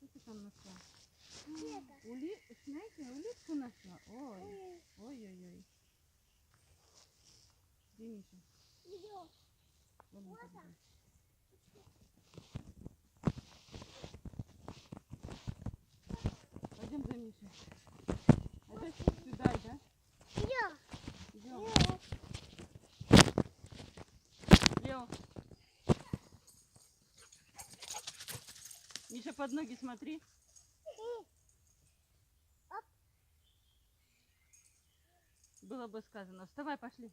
Что ты там нашла? Это. Знаете, улитку нашла? Ой, ой-ой-ой. Где Миша? Идем. Вон он Вот побежал. он. Пойдем за Мишей. Опять сюда, да? Идем. Идем. Лео. Миша, под ноги смотри. Оп. Было бы сказано. Вставай, пошли.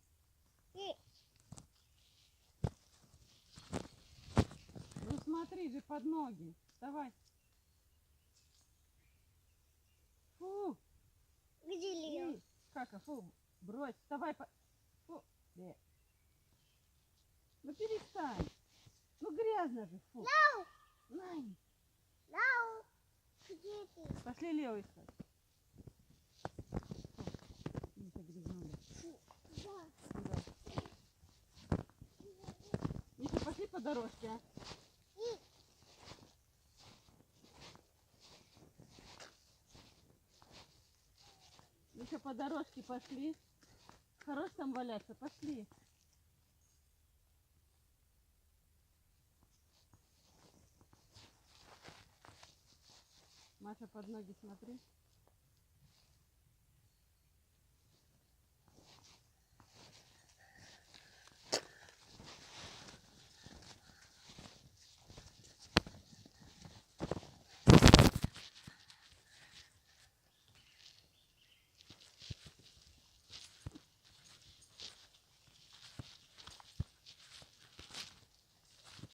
Ну смотри же под ноги. Вставай. Фу. Где Лео? Эй, Кака, фу. Брось. Вставай. Фу. Ну перестань. Ну грязно же. Фу. Лео! Нань. Лео! Где ты? Пошли Лео искать. Миша грязнули. Да. Куда? Миша, пошли по дорожке, а? Миша, по дорожке пошли. Хорош там валяться, пошли. Маша, под ноги смотри.